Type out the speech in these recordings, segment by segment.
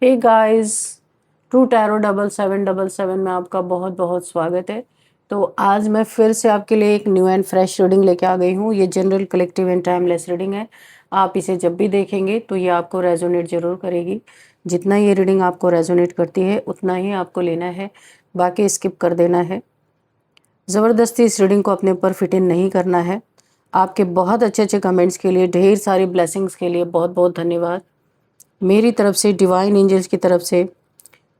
Hey guys, true tarot 7777 में आपका बहुत बहुत स्वागत है। तो आज मैं फिर से आपके लिए एक न्यू एंड फ्रेश रीडिंग लेके आ गई हूँ। ये general collective and timeless reading है। आप इसे जब भी देखेंगे तो ये आपको रेजोनेट ज़रूर करेगी। जितना ये रीडिंग आपको रेजोनेट करती है उतना ही आपको लेना है, बाकी स्किप कर देना है। ज़बरदस्ती इस रीडिंग को अपने ऊपर फिट इन नहीं करना है। आपके बहुत अच्छे अच्छे कमेंट्स के लिए, ढेर सारी ब्लेसिंग्स के लिए बहुत बहुत धन्यवाद। मेरी तरफ से, डिवाइन एंजल्स की तरफ से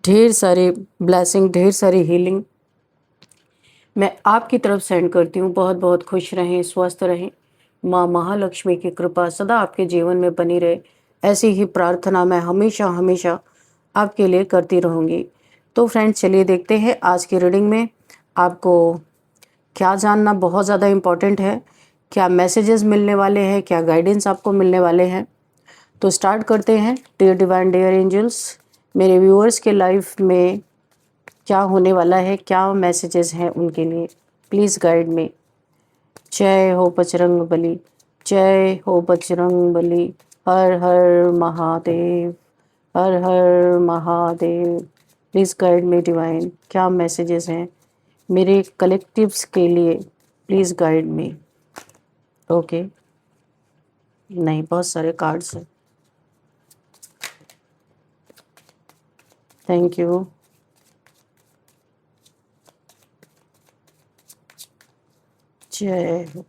ढेर सारे ब्लेसिंग, ढेर सारी हीलिंग मैं आपकी तरफ सेंड करती हूँ। बहुत बहुत खुश रहें, स्वस्थ रहें। माँ महालक्ष्मी की कृपा सदा आपके जीवन में बनी रहे, ऐसी ही प्रार्थना मैं हमेशा हमेशा आपके लिए करती रहूँगी। तो फ्रेंड्स, चलिए देखते हैं आज की रीडिंग में आपको क्या जानना बहुत ज़्यादा इम्पॉर्टेंट है, क्या मैसेजेस मिलने वाले हैं, क्या गाइडेंस आपको मिलने वाले हैं। तो स्टार्ट करते हैं। डियर डिवाइन, डियर एंजल्स, मेरे व्यूअर्स के लाइफ में क्या होने वाला है, क्या मैसेजेस हैं उनके लिए, प्लीज़ गाइड मी। जय हो बजरंग बली, जय हो बजरंग बली। हर हर महादेव, हर हर Mahadev. Please guide me divine, क्या मैसेजेस हैं मेरे कलेक्टिव्स के लिए, प्लीज़ गाइड मी। ओके, नहीं, बहुत सारे कार्ड्स हैं। Thank you. जय हो,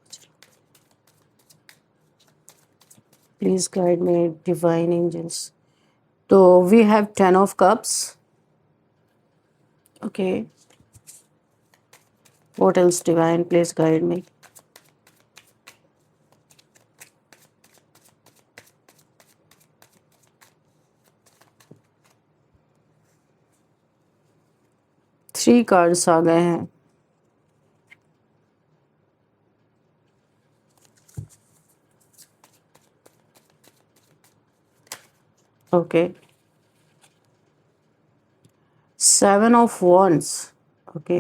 please guide me divine angels. तो we have 10 of cups। Okay, what else divine, please guide me. Three cards आ गए हैं। Okay, 7 of Wands। Okay,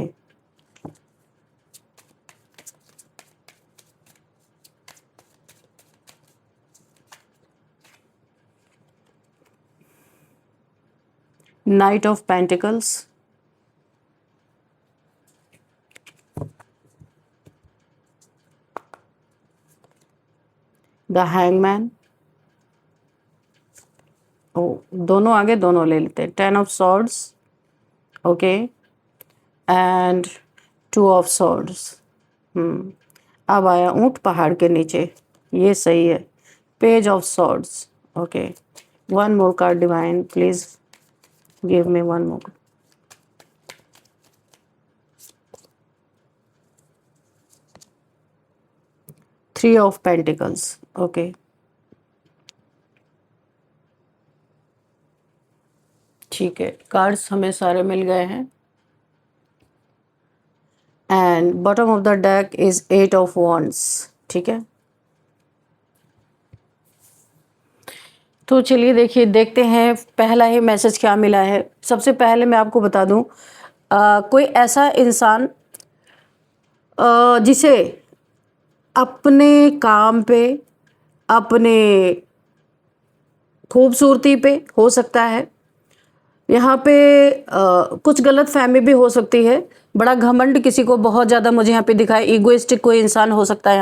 Knight of Pentacles। The hangman. ओ, दोनों आगे, दोनों ले लेते हैं। 10 of Swords। Okay, and 2 of Swords। अब आया ऊंट पहाड़ के नीचे, ये सही है। Page of Swords। Okay, one more card divine, please give me one more. Three of Pentacles। Okay, ठीक है, कार्ड्स हमें सारे मिल गए हैं। And bottom of the deck is 8 of Wands। ठीक है, तो चलिए देखिए, देखते हैं पहला ही मैसेज क्या मिला है। सबसे पहले मैं आपको बता दूं, कोई ऐसा इंसान जिसे अपने काम पे, अपने खूबसूरती पे हो सकता है, यहाँ पे कुछ गलत फहमी भी हो सकती है। बड़ा घमंड किसी को बहुत ज़्यादा मुझे यहाँ पे दिखाई, ईगोइस्टिक कोई इंसान हो सकता है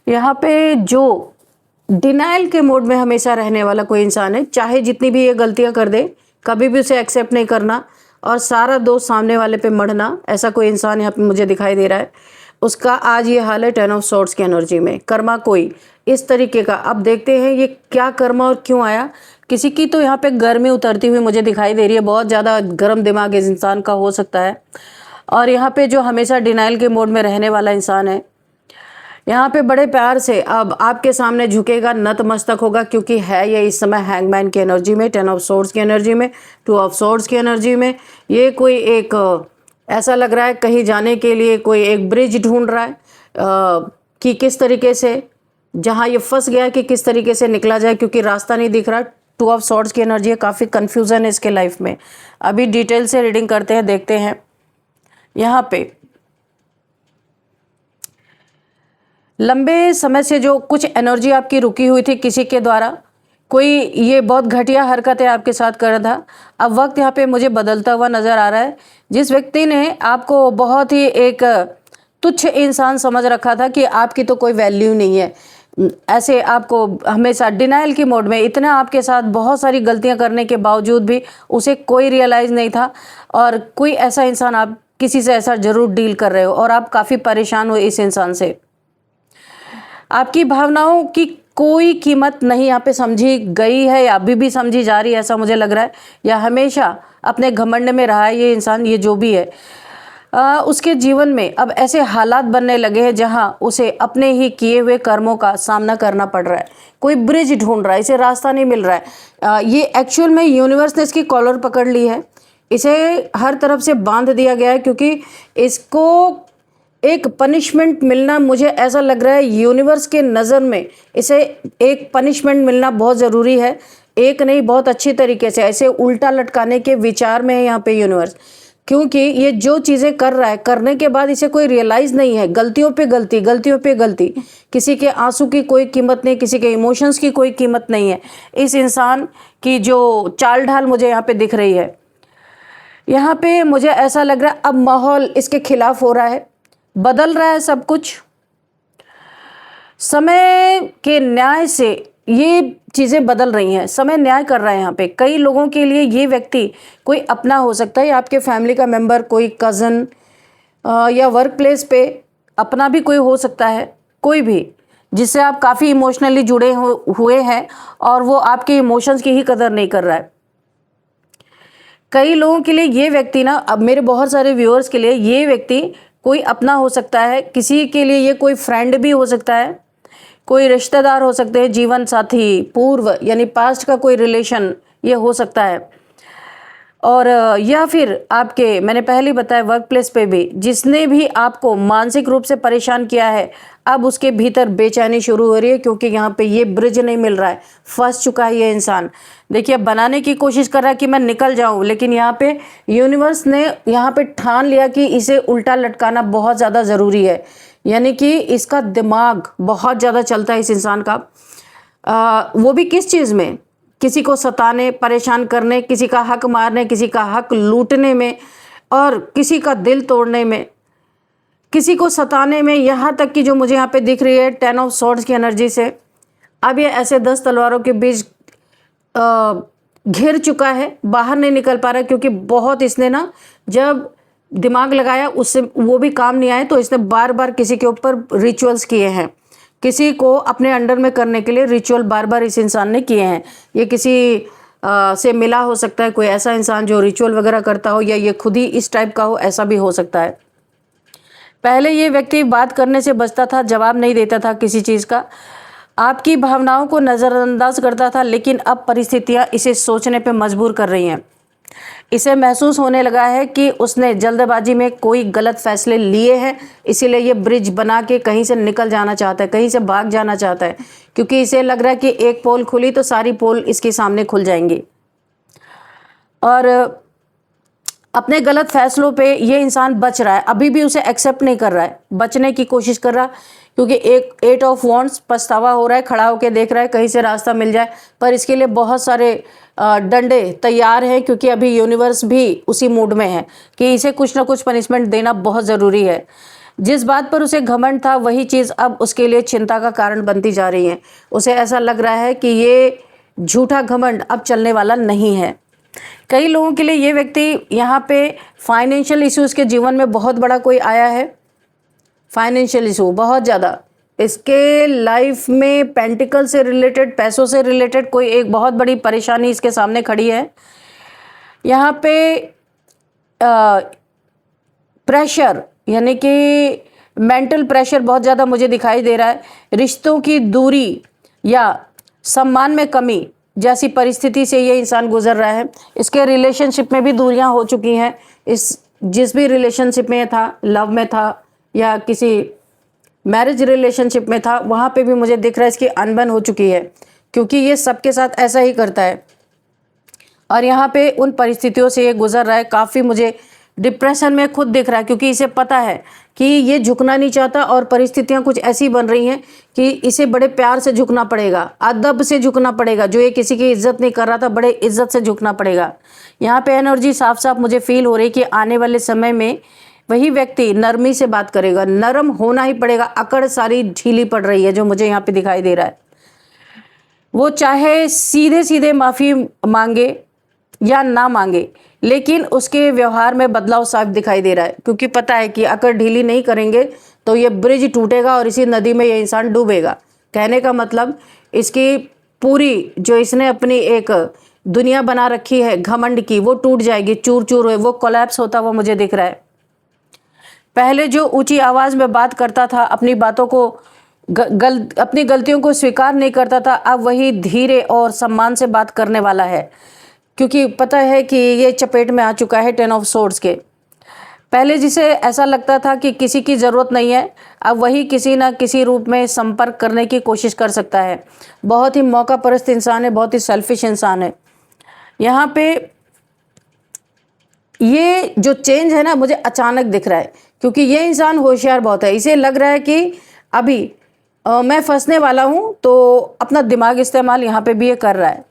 यहाँ पे जो डिनाइल के मोड में हमेशा रहने वाला कोई इंसान है। चाहे जितनी भी ये गलतियां कर दे, कभी भी उसे एक्सेप्ट नहीं करना और सारा दोष सामने वाले पे मढ़ना, ऐसा कोई इंसान यहाँ पे मुझे दिखाई दे रहा है। उसका आज ये हाल है 10 of Swords की एनर्जी में। कर्मा कोई इस तरीके का, अब देखते हैं ये क्या कर्मा और क्यों आया। किसी की तो यहाँ पे गर्मी उतरती हुई मुझे दिखाई दे रही है, बहुत ज़्यादा गर्म दिमाग इस इंसान का हो सकता है। और यहाँ पे जो हमेशा डिनाइल के मोड में रहने वाला इंसान है, यहाँ पे बड़े प्यार से अब आपके सामने झुकेगा, नतमस्तक होगा, क्योंकि है ये इस समय हैंगमैन की एनर्जी में, 10 of Swords की एनर्जी में, 2 of Swords की एनर्जी में। ये कोई एक ऐसा लग रहा है कहीं जाने के लिए कोई एक ब्रिज ढूंढ रहा है, कि किस तरीके से, जहाँ ये फंस गया कि किस तरीके से निकला जाए, क्योंकि रास्ता नहीं दिख रहा। 2 of Swords की एनर्जी है, काफ़ी कन्फ्यूज़न है इसके लाइफ में। अभी डिटेल से रीडिंग करते हैं, देखते हैं यहाँ पे लंबे समय से जो कुछ एनर्जी आपकी रुकी हुई थी किसी के द्वारा, कोई ये बहुत घटिया हरकतें आपके साथ कर रहा था, अब वक्त यहाँ पे मुझे बदलता हुआ नज़र आ रहा है। जिस व्यक्ति ने आपको बहुत ही एक तुच्छ इंसान समझ रखा था कि आपकी तो कोई वैल्यू नहीं है, ऐसे आपको हमेशा डिनाइल की मोड में, इतना आपके साथ बहुत सारी गलतियां करने के बावजूद भी उसे कोई रियलाइज़ नहीं था। और कोई ऐसा इंसान, आप किसी से ऐसा ज़रूर डील कर रहे हो और आप काफ़ी परेशान हो इस इंसान से। आपकी भावनाओं की कोई कीमत नहीं यहाँ पे समझी गई है या अभी भी समझी जा रही है, ऐसा मुझे लग रहा है, या हमेशा अपने घमंड में रहा है ये इंसान। ये जो भी है, उसके जीवन में अब ऐसे हालात बनने लगे हैं जहां उसे अपने ही किए हुए कर्मों का सामना करना पड़ रहा है। कोई ब्रिज ढूंढ रहा है, इसे रास्ता नहीं मिल रहा है। ये एक्चुअल में यूनिवर्स ने इसकी कॉलर पकड़ ली है, इसे हर तरफ से बांध दिया गया है, क्योंकि इसको एक पनिशमेंट मिलना, मुझे ऐसा लग रहा है यूनिवर्स के नज़र में इसे एक पनिशमेंट मिलना बहुत ज़रूरी है। एक नहीं, बहुत अच्छी तरीके से ऐसे उल्टा लटकाने के विचार में है यहाँ पे यूनिवर्स, क्योंकि ये जो चीज़ें कर रहा है, करने के बाद इसे कोई रियलाइज़ नहीं है, गलतियों पे गलती, गलतियों पे गलती। किसी के आंसू की कोई कीमत नहीं, किसी के इमोशंस की कोई कीमत नहीं है। इस इंसान की जो चाल ढाल मुझे यहाँ पे दिख रही है, यहाँ पे मुझे ऐसा लग रहा है अब माहौल इसके खिलाफ हो रहा है, बदल रहा है सब कुछ। समय के न्याय से ये चीज़ें बदल रही हैं, समय न्याय कर रहा है यहाँ पे। कई लोगों के लिए ये व्यक्ति कोई अपना हो सकता है, या आपके फैमिली का मेंबर, कोई कज़न, या वर्क प्लेस पे अपना भी कोई हो सकता है, कोई भी जिससे आप काफ़ी इमोशनली जुड़े हुए हैं और वो आपके इमोशंस की ही कदर नहीं कर रहा है। कई लोगों के लिए ये व्यक्ति ना, अब मेरे बहुत सारे व्यूअर्स के लिए ये व्यक्ति कोई अपना हो सकता है, किसी के लिए ये कोई फ्रेंड भी हो सकता है, कोई रिश्तेदार हो सकते हैं, जीवन साथी, पूर्व यानी पास्ट का कोई रिलेशन ये हो सकता है। और या फिर आपके, मैंने पहले बताया वर्क प्लेस पे भी जिसने भी आपको मानसिक रूप से परेशान किया है, अब उसके भीतर बेचैनी शुरू हो रही है, क्योंकि यहाँ पे ये ब्रिज नहीं मिल रहा है, फंस चुका है ये इंसान। देखिए, बनाने की कोशिश कर रहा है कि मैं निकल जाऊं, लेकिन यहाँ पे यूनिवर्स ने यहाँ पे ठान लिया कि इसे उल्टा लटकाना बहुत ज़्यादा ज़रूरी है। यानी कि इसका दिमाग बहुत ज़्यादा चलता है इस इंसान का, वो भी किस चीज़ में, किसी को सताने, परेशान करने, किसी का हक मारने, किसी का हक लूटने में, और किसी का दिल तोड़ने में, किसी को सताने में। यहाँ तक कि जो मुझे यहाँ पे दिख रही है 10 ऑफ स्वॉर्ड्स की एनर्जी से, अब ये ऐसे 10 तलवारों के बीच घिर चुका है, बाहर नहीं निकल पा रहा, क्योंकि बहुत इसने ना जब दिमाग लगाया उससे वो भी काम नहीं आए, तो इसने बार बार किसी के ऊपर रिचुअल्स किए हैं, किसी को अपने अंडर में करने के लिए रिचुअल बार बार इस इंसान ने किए हैं। ये किसी से मिला हो सकता है, कोई ऐसा इंसान जो रिचुअल वगैरह करता हो, या ये खुद ही इस टाइप का हो, ऐसा भी हो सकता है। पहले ये व्यक्ति बात करने से बचता था, जवाब नहीं देता था किसी चीज़ का, आपकी भावनाओं को नज़रअंदाज करता था, लेकिन अब परिस्थितियाँ इसे सोचने पे मजबूर कर रही हैं। इसे महसूस होने लगा है कि उसने जल्दबाजी में कोई गलत फैसले लिए हैं, इसीलिए ये ब्रिज बना के कहीं से निकल जाना चाहता है, कहीं से भाग जाना चाहता है, क्योंकि इसे लग रहा है कि एक पोल खुली तो सारी पोल इसके सामने खुल जाएंगी। और अपने गलत फैसलों पे ये इंसान बच रहा है, अभी भी उसे एक्सेप्ट नहीं कर रहा है, बचने की कोशिश कर रहा, क्योंकि एक 8 ऑफ वॉन्ड्स, पछतावा हो रहा है, खड़ा होकर देख रहा है कहीं से रास्ता मिल जाए, पर इसके लिए बहुत सारे डंडे तैयार हैं, क्योंकि अभी यूनिवर्स भी उसी मूड में है कि इसे कुछ ना कुछ पनिशमेंट देना बहुत ज़रूरी है। जिस बात पर उसे घमंड था, वही चीज़ अब उसके लिए चिंता का कारण बनती जा रही है। उसे ऐसा लग रहा है कि ये झूठा घमंड अब चलने वाला नहीं है। कई लोगों के लिए ये व्यक्ति यहाँ पे फाइनेंशियल इशू इसके जीवन में बहुत बड़ा कोई आया है, फाइनेंशियल इशू बहुत ज़्यादा इसके लाइफ में, पेंटिकल से रिलेटेड, पैसों से रिलेटेड कोई एक बहुत बड़ी परेशानी इसके सामने खड़ी है। यहाँ पे प्रेशर, यानी कि मेंटल प्रेशर बहुत ज़्यादा मुझे दिखाई दे रहा है। रिश्तों की दूरी या सम्मान में कमी जैसी परिस्थिति से ये इंसान गुजर रहा है। इसके रिलेशनशिप में भी दूरियां हो चुकी हैं। जिस भी रिलेशनशिप में था, लव में था या किसी मैरिज रिलेशनशिप में था, वहाँ पे भी मुझे दिख रहा है इसकी अनबन हो चुकी है, क्योंकि ये सबके साथ ऐसा ही करता है। और यहाँ पे उन परिस्थितियों से ये गुजर रहा है, काफ़ी मुझे डिप्रेशन में खुद दिख रहा है, क्योंकि इसे पता है कि ये झुकना नहीं चाहता और परिस्थितियां कुछ ऐसी बन रही हैं कि इसे बड़े प्यार से झुकना पड़ेगा, अदब से झुकना पड़ेगा। जो ये किसी की इज्जत नहीं कर रहा था, बड़े इज्जत से झुकना पड़ेगा। यहाँ पे एनर्जी साफ साफ मुझे फील हो रही कि आने वाले समय में वही व्यक्ति नरमी से बात करेगा, नरम होना ही पड़ेगा। अकड़ सारी ढीली पड़ रही है जो मुझे यहाँ पे दिखाई दे रहा है। वो चाहे सीधे सीधे माफ़ी मांगे या ना मांगे, लेकिन उसके व्यवहार में बदलाव साफ दिखाई दे रहा है, क्योंकि पता है कि अगर ढीली नहीं करेंगे तो ये ब्रिज टूटेगा और इसी नदी में ये इंसान डूबेगा। कहने का मतलब इसकी पूरी जो इसने अपनी एक दुनिया बना रखी है घमंड की, वो टूट जाएगी, चूर चूर हुए, वो कोलैप्स होता हुआ मुझे दिख रहा है। पहले जो ऊंची आवाज़ में बात करता था, अपनी बातों को अपनी गलतियों को स्वीकार नहीं करता था, अब वही धीरे और सम्मान से बात करने वाला है, क्योंकि पता है कि ये चपेट में आ चुका है 10 ऑफ सोर्ड्स के। पहले जिसे ऐसा लगता था कि किसी की ज़रूरत नहीं है, अब वही किसी ना किसी रूप में संपर्क करने की कोशिश कर सकता है। बहुत ही मौका परस्त इंसान है, बहुत ही सेल्फिश इंसान है। यहाँ पे ये जो चेंज है ना, मुझे अचानक दिख रहा है, क्योंकि ये इंसान होशियार बहुत है। इसे लग रहा है कि अभी मैं फंसने वाला हूँ, तो अपना दिमाग इस्तेमाल यहाँ पे भी ये कर रहा है।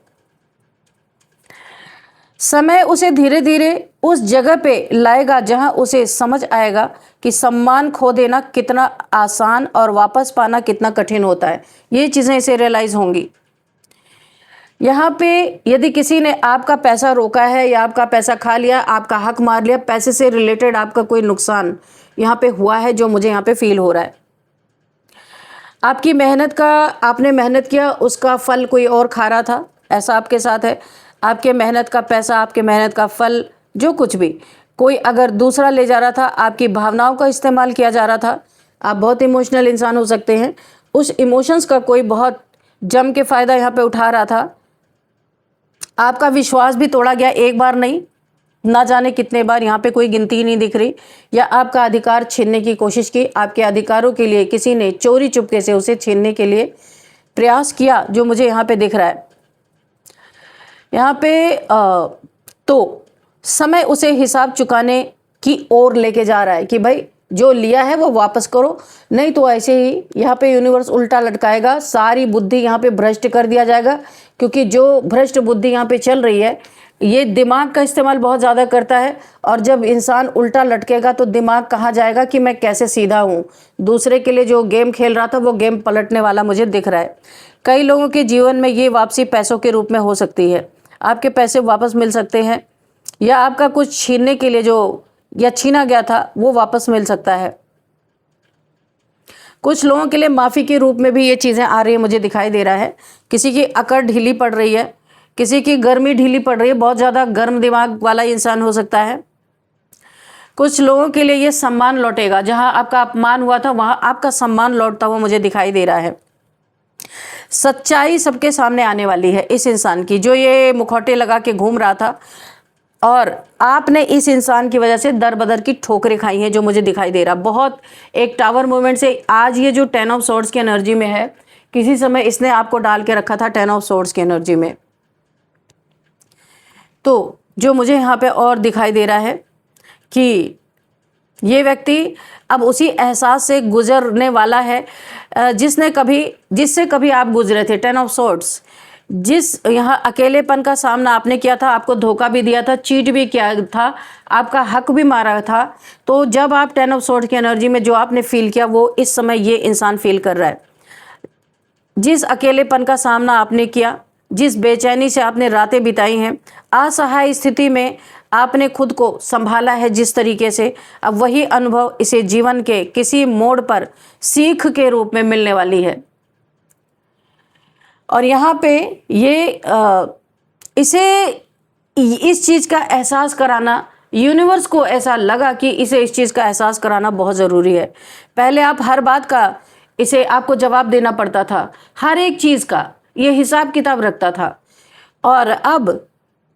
समय उसे धीरे धीरे उस जगह पे लाएगा जहां उसे समझ आएगा कि सम्मान खो देना कितना आसान और वापस पाना कितना कठिन होता है। ये चीज़ें इसे रियलाइज़ होंगी। यहाँ पे यदि किसी ने आपका पैसा रोका है या आपका पैसा खा लिया, आपका हक मार लिया, पैसे से रिलेटेड आपका कोई नुकसान यहाँ पे हुआ है, जो मुझे यहाँ पे फील हो रहा है। आपकी मेहनत का, आपने मेहनत किया, उसका फल कोई और खा रहा था, ऐसा आपके साथ है। आपके मेहनत का पैसा, आपके मेहनत का फल, जो कुछ भी कोई अगर दूसरा ले जा रहा था, आपकी भावनाओं का इस्तेमाल किया जा रहा था। आप बहुत इमोशनल इंसान हो सकते हैं, उस इमोशंस का कोई बहुत जम के फ़ायदा यहाँ पे उठा रहा था। आपका विश्वास भी तोड़ा गया, एक बार नहीं, ना जाने कितने बार, यहाँ पे कोई गिनती नहीं दिख रही। या आपका अधिकार छीनने की कोशिश की, आपके अधिकारों के लिए किसी ने चोरी चुपके से उसे छीनने के लिए प्रयास किया, जो मुझे यहाँ पे दिख रहा है। यहाँ पे तो समय उसे हिसाब चुकाने की ओर लेके जा रहा है कि भाई जो लिया है वो वापस करो, नहीं तो ऐसे ही यहाँ पे यूनिवर्स उल्टा लटकाएगा, सारी बुद्धि यहाँ पे भ्रष्ट कर दिया जाएगा। क्योंकि जो भ्रष्ट बुद्धि यहाँ पे चल रही है, ये दिमाग का इस्तेमाल बहुत ज़्यादा करता है, और जब इंसान उल्टा लटकेगा तो दिमाग कहाँ जाएगा कि मैं कैसे सीधा हूँ। दूसरे के लिए जो गेम खेल रहा था, वो गेम पलटने वाला मुझे दिख रहा है। कई लोगों के जीवन में ये वापसी पैसों के रूप में हो सकती है। आपके पैसे वापस मिल सकते हैं, या आपका कुछ छीनने के लिए जो या छीना गया था वो वापस मिल सकता है। कुछ लोगों के लिए माफ़ी के रूप में भी ये चीज़ें आ रही है, मुझे दिखाई दे रहा है। किसी की अकड़ ढीली पड़ रही है, किसी की गर्मी ढीली पड़ रही है, बहुत ज़्यादा गर्म दिमाग वाला इंसान हो सकता है। कुछ लोगों के लिए ये सम्मान लौटेगा, जहां आपका अपमान हुआ था वहां आपका सम्मान लौटता हुआ मुझे दिखाई दे रहा है। सच्चाई सबके सामने आने वाली है इस इंसान की, जो ये मुखौटे लगा के घूम रहा था, और आपने इस इंसान की वजह से दर बदर की ठोकरें खाई हैं, जो मुझे दिखाई दे रहा। बहुत एक टावर मूवमेंट से आज ये जो 10 ऑफ सोर्ड्स की एनर्जी में है, किसी समय इसने आपको डाल के रखा था 10 ऑफ सोर्ड्स की एनर्जी में। तो जो मुझे यहाँ पे और दिखाई दे रहा है कि ये व्यक्ति अब उसी एहसास से गुजरने वाला है जिससे कभी आप गुजरे थे। 10 ऑफ सोर्ड्स, जिस यहाँ अकेलेपन का सामना आपने किया था, आपको धोखा भी दिया था, चीट भी किया था, आपका हक भी मारा था। तो जब आप 10 ऑफ सोर्ड्स की एनर्जी में जो आपने फील किया, वो इस समय ये इंसान फील कर रहा है। जिस अकेलेपन का सामना आपने किया, जिस बेचैनी से आपने रातें बिताई हैं, असहाय स्थिति में आपने खुद को संभाला है जिस तरीके से, अब वही अनुभव इसे जीवन के किसी मोड़ पर सीख के रूप में मिलने वाली है। और यहाँ पे ये इसे इस चीज़ का एहसास कराना, यूनिवर्स को ऐसा लगा कि इसे इस चीज़ का एहसास कराना बहुत ज़रूरी है। पहले आप हर बात का इसे आपको जवाब देना पड़ता था, हर एक चीज़ का ये हिसाब किताब रखता था, और अब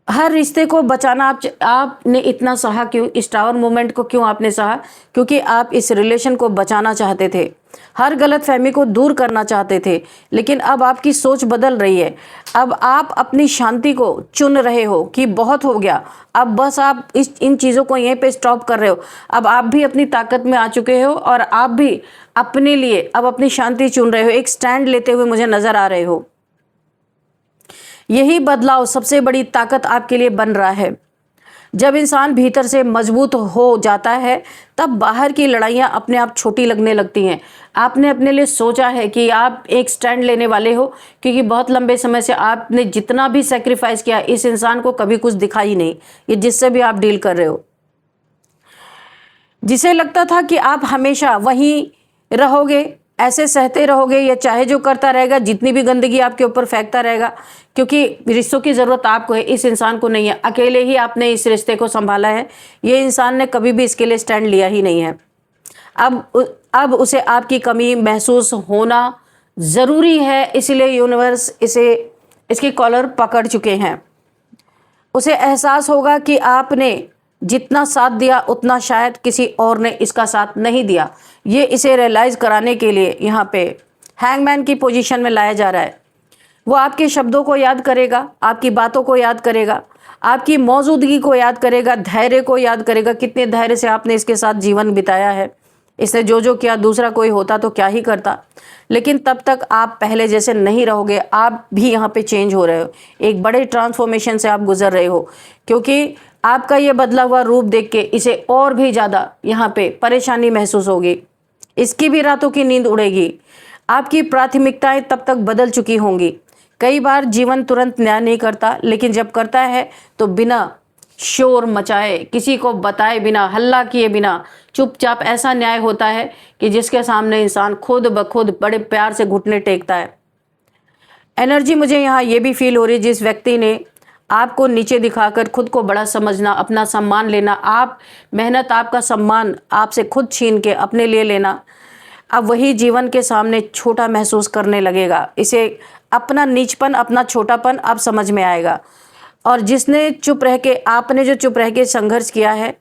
हर रिश्ते को बचाना आपने इतना सहा क्यों? इस टावर मूवमेंट को क्यों आपने सहा? क्योंकि आप इस रिलेशन को बचाना चाहते थे, हर गलतफहमी को दूर करना चाहते थे। लेकिन अब आपकी सोच बदल रही है। अब आप अपनी शांति को चुन रहे हो कि बहुत हो गया, अब बस आप इन चीज़ों को यहीं पे स्टॉप कर रहे हो। अब आप भी अपनी ताकत में आ चुके हो और आप भी अपने लिए अब अपनी शांति चुन रहे हो, एक स्टैंड लेते हुए मुझे नजर आ रहे हो। यही बदलाव सबसे बड़ी ताकत आपके लिए बन रहा है। जब इंसान भीतर से मजबूत हो जाता है तब बाहर की लड़ाइयाँ अपने आप छोटी लगने लगती हैं। आपने अपने लिए सोचा है कि आप एक स्टैंड लेने वाले हो, क्योंकि बहुत लंबे समय से आपने जितना भी सेक्रीफाइस किया, इस इंसान को कभी कुछ दिखा ही नहीं, ये जिससे भी आप डील कर रहे हो। जिसे लगता था कि आप हमेशा वहीं रहोगे, ऐसे सहते रहोगे, या चाहे जो करता रहेगा, जितनी भी गंदगी आपके ऊपर फेंकता रहेगा, क्योंकि रिश्तों की ज़रूरत आपको है, इस इंसान को नहीं है। अकेले ही आपने इस रिश्ते को संभाला है, ये इंसान ने कभी भी इसके लिए स्टैंड लिया ही नहीं है। अब उसे आपकी कमी महसूस होना ज़रूरी है, इसलिए यूनिवर्स इसकी कॉलर पकड़ चुके हैं। उसे एहसास होगा कि आपने जितना साथ दिया उतना शायद किसी और ने इसका साथ नहीं दिया। ये इसे रियलाइज़ कराने के लिए यहाँ पे हैंगमैन की पोजीशन में लाया जा रहा है। वो आपके शब्दों को याद करेगा, आपकी बातों को याद करेगा, आपकी मौजूदगी को याद करेगा, धैर्य को याद करेगा, कितने धैर्य से आपने इसके साथ जीवन बिताया है। इसने जो जो किया, दूसरा कोई होता तो क्या ही करता। लेकिन तब तक आप पहले जैसे नहीं रहोगे, आप भी यहाँ पे चेंज हो रहे हो, एक बड़े ट्रांसफॉर्मेशन से आप गुजर रहे हो। क्योंकि आपका ये बदला हुआ रूप देख के इसे और भी ज़्यादा यहाँ पे परेशानी महसूस होगी, इसकी भी रातों की नींद उड़ेगी। आपकी प्राथमिकताएं तब तक बदल चुकी होंगी। कई बार जीवन तुरंत न्याय नहीं करता, लेकिन जब करता है तो बिना शोर मचाए, किसी को बताए बिना, हल्ला किए बिना, चुपचाप ऐसा न्याय होता है कि जिसके सामने इंसान खुद ब खुद बड़े प्यार से घुटने टेकता है। एनर्जी मुझे यहाँ ये भी फील हो रही है, जिस व्यक्ति ने आपको नीचे दिखाकर खुद को बड़ा समझना, अपना सम्मान लेना, आप मेहनत, आपका सम्मान आपसे खुद छीन के अपने लिए लेना, अब वही जीवन के सामने छोटा महसूस करने लगेगा। इसे अपना नीचपन, अपना छोटापन अब समझ में आएगा। और जिसने चुप रह के, आपने जो चुप रह के संघर्ष किया है,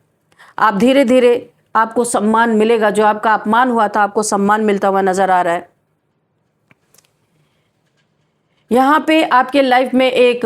आप धीरे धीरे आपको सम्मान मिलेगा। जो आपका अपमान हुआ था, आपको सम्मान मिलता हुआ नजर आ रहा है। यहाँ पे आपके लाइफ में एक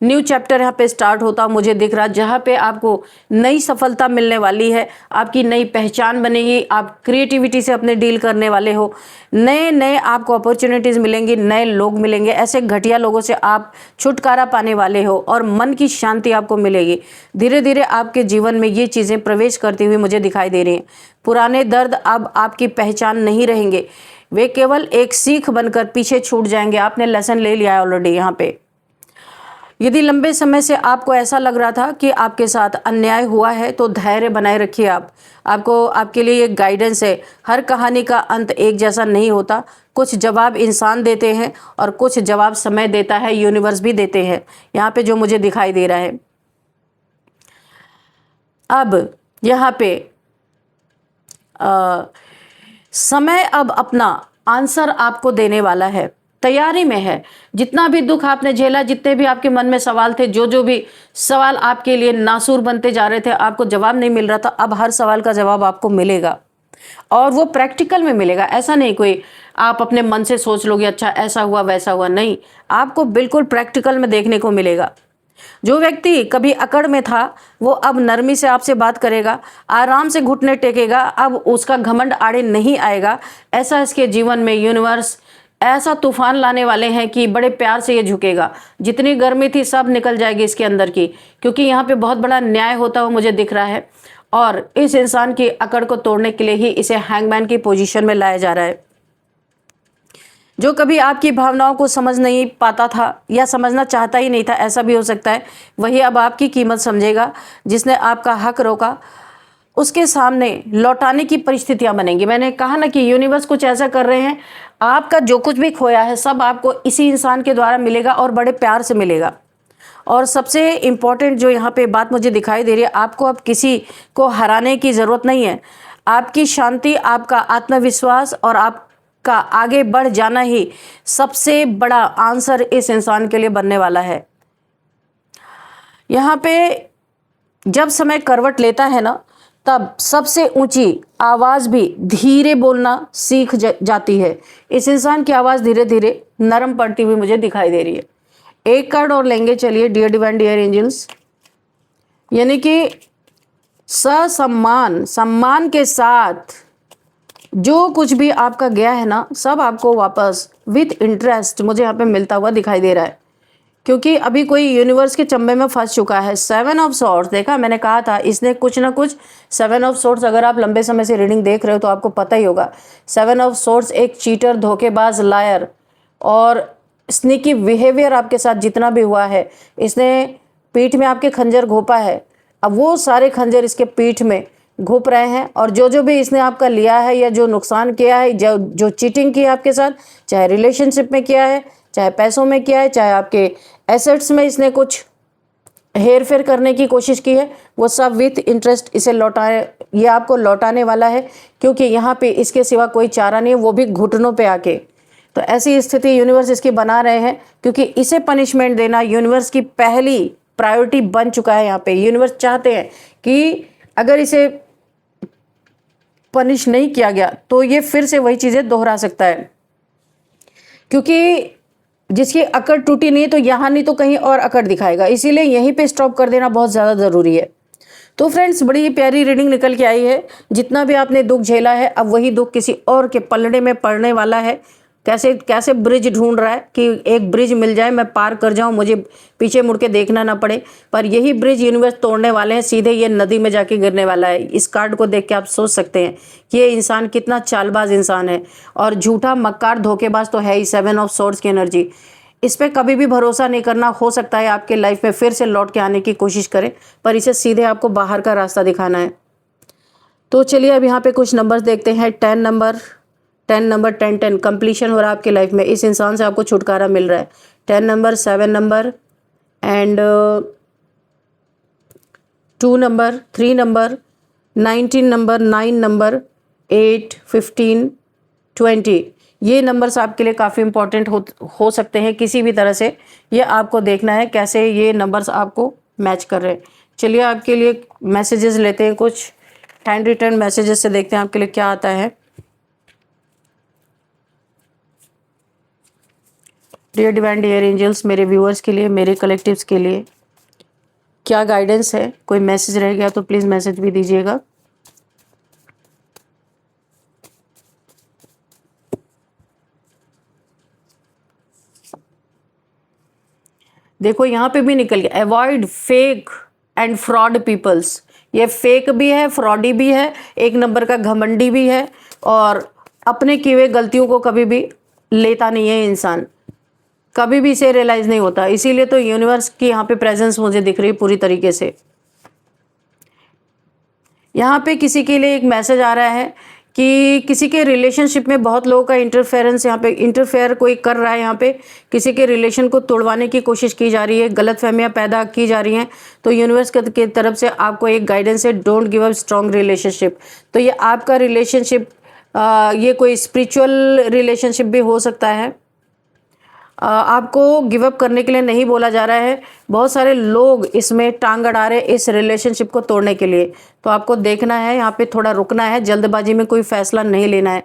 न्यू चैप्टर यहाँ पे स्टार्ट होता मुझे दिख रहा, जहाँ पे आपको नई सफलता मिलने वाली है, आपकी नई पहचान बनेगी, आप क्रिएटिविटी से अपने डील करने वाले हो, नए नए आपको अपॉर्चुनिटीज़ मिलेंगी, नए लोग मिलेंगे, ऐसे घटिया लोगों से आप छुटकारा पाने वाले हो और मन की शांति आपको मिलेगी। धीरे धीरे आपके जीवन में ये चीज़ें प्रवेश करती हुई मुझे दिखाई दे रही हैं। पुराने दर्द अब आपकी पहचान नहीं रहेंगे, वे केवल एक सीख बनकर पीछे छूट जाएंगे। आपने लेसन ले लिया है ऑलरेडी। यहाँ पे यदि लंबे समय से आपको ऐसा लग रहा था कि आपके साथ अन्याय हुआ है, तो धैर्य बनाए रखिए। आपके लिए एक गाइडेंस है। हर कहानी का अंत एक जैसा नहीं होता। कुछ जवाब इंसान देते हैं और कुछ जवाब समय देता है, यूनिवर्स भी देते हैं। यहाँ पे जो मुझे दिखाई दे रहा है, अब यहाँ पे समय अब अपना आंसर आपको देने वाला है, तैयारी में है। जितना भी दुख आपने झेला, जितने भी आपके मन में सवाल थे, जो भी सवाल आपके लिए नासूर बनते जा रहे थे, आपको जवाब नहीं मिल रहा था, अब हर सवाल का जवाब आपको मिलेगा और वो प्रैक्टिकल में मिलेगा। ऐसा नहीं कोई आप अपने मन से सोच लोगे अच्छा ऐसा हुआ वैसा हुआ, नहीं, आपको बिल्कुल प्रैक्टिकल में देखने को मिलेगा। जो व्यक्ति कभी अकड़ में था, वो अब नरमी से आपसे बात करेगा, आराम से घुटने टेकेगा, अब उसका घमंड आड़े नहीं आएगा। ऐसा इसके जीवन में यूनिवर्स ऐसा तूफान लाने वाले हैं कि बड़े प्यार से ये झुकेगा। जितनी गर्मी थी सब निकल जाएगी इसके अंदर की, क्योंकि यहाँ पे बहुत बड़ा न्याय होता हुआ मुझे दिख रहा है। और इस इंसान की अकड़ को तोड़ने के लिए ही इसे हैंगमैन की पोजीशन में लाया जा रहा है। जो कभी आपकी भावनाओं को समझ नहीं पाता था या समझना चाहता ही नहीं था, ऐसा भी हो सकता है, वही अब आपकी कीमत समझेगा। जिसने आपका हक रोका, उसके सामने लौटाने की परिस्थितियां बनेंगी। मैंने कहा ना कि यूनिवर्स कुछ ऐसा कर रहे हैं, आपका जो कुछ भी खोया है सब आपको इसी इंसान के द्वारा मिलेगा और बड़े प्यार से मिलेगा। और सबसे इम्पॉर्टेंट जो यहाँ पे बात मुझे दिखाई दे रही है, आपको अब किसी को हराने की ज़रूरत नहीं है। आपकी शांति, आपका आत्मविश्वास और आपका आगे बढ़ जाना ही सबसे बड़ा आंसर इस इंसान के लिए बनने वाला है। यहाँ पे जब समय करवट लेता है ना, तब सबसे ऊंची आवाज़ भी धीरे बोलना सीख जाती है। इस इंसान की आवाज़ धीरे धीरे नरम पड़ती हुई मुझे दिखाई दे रही है। एक कार्ड और लेंगे, चलिए। डियर डिवाइन डियर एंजल्स, यानी कि ससम्मान, सम्मान के साथ जो कुछ भी आपका गया है ना, सब आपको वापस विथ इंटरेस्ट मुझे यहाँ पे मिलता हुआ दिखाई दे रहा है। क्योंकि अभी कोई यूनिवर्स के चंबे में फंस चुका है। 7 ऑफ सॉर्ड्स, देखा मैंने कहा था इसने कुछ ना कुछ। 7 ऑफ सॉर्ड्स, अगर आप लंबे समय से रीडिंग देख रहे हो तो आपको पता ही होगा। 7 ऑफ सॉर्ड्स एक चीटर, धोखेबाज, लायर और स्नीकी बिहेवियर आपके साथ जितना भी हुआ है, इसने पीठ में आपके खंजर घोंपा है। अब वो सारे खंजर इसके पीठ में घुप रहे हैं, और जो भी इसने आपका लिया है या जो नुकसान किया है, जो चीटिंग की है आपके साथ, चाहे रिलेशनशिप में किया है, चाहे पैसों में किया है, चाहे आपके एसेट्स में इसने कुछ हेर फेर करने की कोशिश की है, वो सब विथ इंटरेस्ट इसे ये आपको लौटाने वाला है। क्योंकि यहाँ पे इसके सिवा कोई चारा नहीं है, वो भी घुटनों पे आके। तो ऐसी स्थिति यूनिवर्स इसकी बना रहे हैं, क्योंकि इसे पनिशमेंट देना यूनिवर्स की पहली प्रायोरिटी बन चुका है। यहाँ पे यूनिवर्स चाहते हैं कि अगर इसे पनिश नहीं किया गया तो ये फिर से वही चीज़ें दोहरा सकता है। क्योंकि जिसकी अकड़ टूटी नहीं तो यहाँ नहीं तो कहीं और अकड़ दिखाएगा, इसीलिए यहीं पे स्टॉप कर देना बहुत ज़्यादा ज़रूरी है। तो फ्रेंड्स, बड़ी प्यारी रीडिंग निकल के आई है। जितना भी आपने दुख झेला है, अब वही दुख किसी और के पलड़े में पड़ने वाला है। कैसे कैसे ब्रिज ढूंढ रहा है कि एक ब्रिज मिल जाए, मैं पार कर जाऊं, मुझे पीछे मुड़ के देखना ना पड़े। पर यही ब्रिज यूनिवर्स तोड़ने वाले हैं, सीधे ये नदी में जाके गिरने वाला है। इस कार्ड को देख के आप सोच सकते हैं कि ये इंसान कितना चालबाज इंसान है, और झूठा, मक्कार, धोखेबाज तो है ही। 7 ऑफ सॉर्ड्स की एनर्जी, इस पर कभी भी भरोसा नहीं करना। हो सकता है आपके लाइफ में फिर से लौट के आने की कोशिश करें, पर इसे सीधे आपको बाहर का रास्ता दिखाना है। तो चलिए अब यहाँ पे कुछ नंबर्स देखते हैं। 10 नंबर 10 कंप्लीशन हो रहा है आपके लाइफ में। इस इंसान से आपको छुटकारा मिल रहा है। 10 number, 7 number and 2 number, 3 number, 19 number, 9 number, 8, 15, 20। ये नंबर्स आपके लिए काफ़ी इंपॉर्टेंट हो सकते हैं किसी भी तरह से। ये आपको देखना है कैसे ये नंबर्स आपको मैच कर रहे हैं। चलिए आपके लिए मैसेजेस लेते हैं, कुछ हैंड रिटन मैसेजेस से देखते हैं आपके लिए क्या आता है। डियर डिवाइन डियर एंजल्स, मेरे व्यूअर्स के लिए, मेरे कलेक्टिव्स के लिए क्या गाइडेंस है? कोई मैसेज रह गया तो प्लीज़ मैसेज भी दीजिएगा। देखो यहाँ पे भी निकल गया, avoid fake and fraud peoples. ये फेक भी है, फ्रॉडी भी है, एक नंबर का घमंडी भी है, और अपने किए हुए गलतियों को कभी भी लेता नहीं है इंसान, कभी भी इसे रियलाइज नहीं होता। इसीलिए तो यूनिवर्स की यहाँ पे प्रेजेंस मुझे दिख रही है पूरी तरीके से। यहाँ पे किसी के लिए एक मैसेज आ रहा है कि किसी के रिलेशनशिप में बहुत लोगों का इंटरफेरेंस, यहाँ पे इंटरफेयर कोई कर रहा है। यहाँ पे किसी के रिलेशन को तोड़वाने की कोशिश की जा रही है, गलतफहमियां पैदा की जा रही हैं। तो यूनिवर्स की तरफ से आपको एक गाइडेंस है, don't give up strong relationship. तो ये आपका रिलेशनशिप, ये कोई स्पिरिचुअल रिलेशनशिप भी हो सकता है। आपको गिव अप करने के लिए नहीं बोला जा रहा है। बहुत सारे लोग इसमें टांग अड़ा रहे इस रिलेशनशिप को तोड़ने के लिए। तो आपको देखना है, यहाँ पे थोड़ा रुकना है, जल्दबाजी में कोई फैसला नहीं लेना है।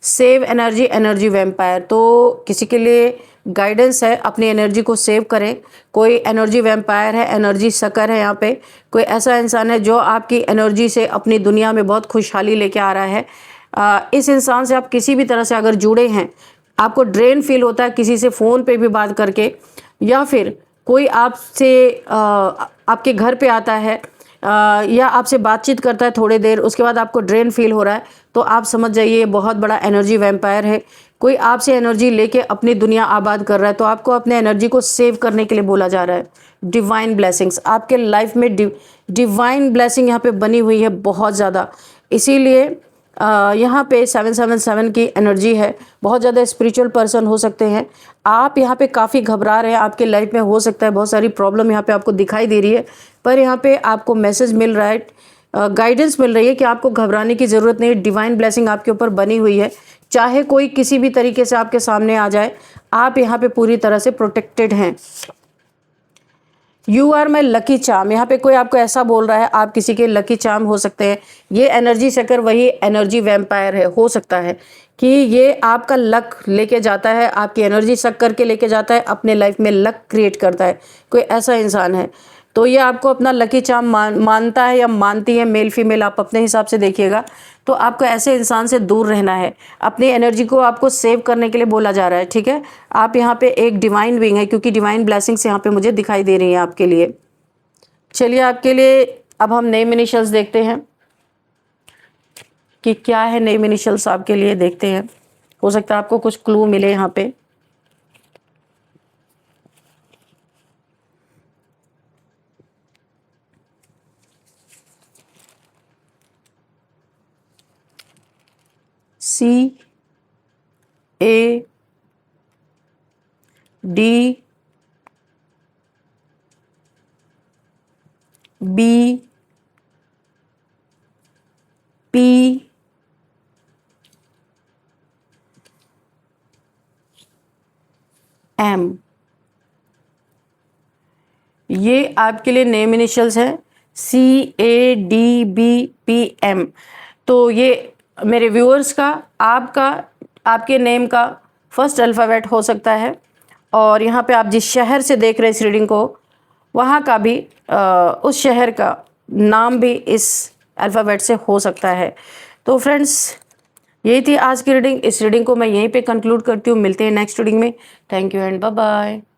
सेव एनर्जी, एनर्जी वैम्पायर, तो किसी के लिए गाइडेंस है, अपनी एनर्जी को सेव करें। कोई एनर्जी वैम्पायर है, एनर्जी सकर है, यहाँ पे कोई ऐसा इंसान है जो आपकी एनर्जी से अपनी दुनिया में बहुत खुशहाली लेके आ रहा है। इस इंसान से आप किसी भी तरह से अगर जुड़े हैं, आपको ड्रेन फील होता है किसी से फ़ोन पे भी बात करके, या फिर कोई आपसे आपके घर पे आता है या आपसे बातचीत करता है थोड़ी देर, उसके बाद आपको ड्रेन फील हो रहा है, तो आप समझ जाइए ये बहुत बड़ा एनर्जी वैम्पायर है। कोई आपसे एनर्जी लेके अपनी दुनिया आबाद कर रहा है, तो आपको अपने एनर्जी को सेव करने के लिए बोला जा रहा है। डिवाइन ब्लेसिंग्स, आपके लाइफ में डिवाइन ब्लेसिंग यहाँ पे बनी हुई है बहुत ज़्यादा। इसीलिए यहाँ पे 777 की एनर्जी है। बहुत ज़्यादा स्पिरिचुअल पर्सन हो सकते हैं आप। यहाँ पे काफ़ी घबरा रहे हैं, आपके लाइफ में हो सकता है बहुत सारी प्रॉब्लम यहाँ पे आपको दिखाई दे रही है, पर यहाँ पे आपको मैसेज मिल रहा है, गाइडेंस मिल रही है कि आपको घबराने की ज़रूरत नहीं है। डिवाइन ब्लेसिंग आपके ऊपर बनी हुई है। चाहे कोई किसी भी तरीके से आपके सामने आ जाए, आप यहाँ पे पूरी तरह से प्रोटेक्टेड हैं। You are my lucky charm, यहाँ पे कोई आपको ऐसा बोल रहा है, आप किसी के लकी चार्म हो सकते हैं। ये एनर्जी सेकर वही एनर्जी वैम्पायर है, हो सकता है कि ये आपका लक लेके जाता है, आपकी एनर्जी सक करके लेके जाता है, अपने लाइफ में लक क्रिएट करता है, कोई ऐसा इंसान है। तो ये आपको अपना लकी चार्म मानता है या मानती है, मेल फीमेल आप अपने हिसाब से देखिएगा। तो आपको ऐसे इंसान से दूर रहना है, अपनी एनर्जी को आपको सेव करने के लिए बोला जा रहा है, ठीक है। आप यहाँ पे एक डिवाइन बीइंग है, क्योंकि डिवाइन ब्लेसिंग्स यहाँ पे मुझे दिखाई दे रही हैं आपके लिए। चलिए आपके लिए अब हम नेम इनिशियल्स देखते हैं कि क्या है नेम इनिशियल्स आपके लिए, देखते हैं। हो सकता है आपको कुछ क्लू मिले यहाँ पे। C A D B P M, ये आपके लिए नेम इनिशियल्स हैं, CADBPM। तो ये मेरे व्यूअर्स का, आपका, आपके नेम का फर्स्ट अल्फ़ाबेट हो सकता है, और यहाँ पे आप जिस शहर से देख रहे हैं इस रीडिंग को, वहाँ का भी उस शहर का नाम भी इस अल्फ़ाबेट से हो सकता है। तो फ्रेंड्स, यही थी आज की रीडिंग। इस रीडिंग को मैं यहीं पे कंक्लूड करती हूँ। मिलते हैं नेक्स्ट रीडिंग में। Thank you and bye bye.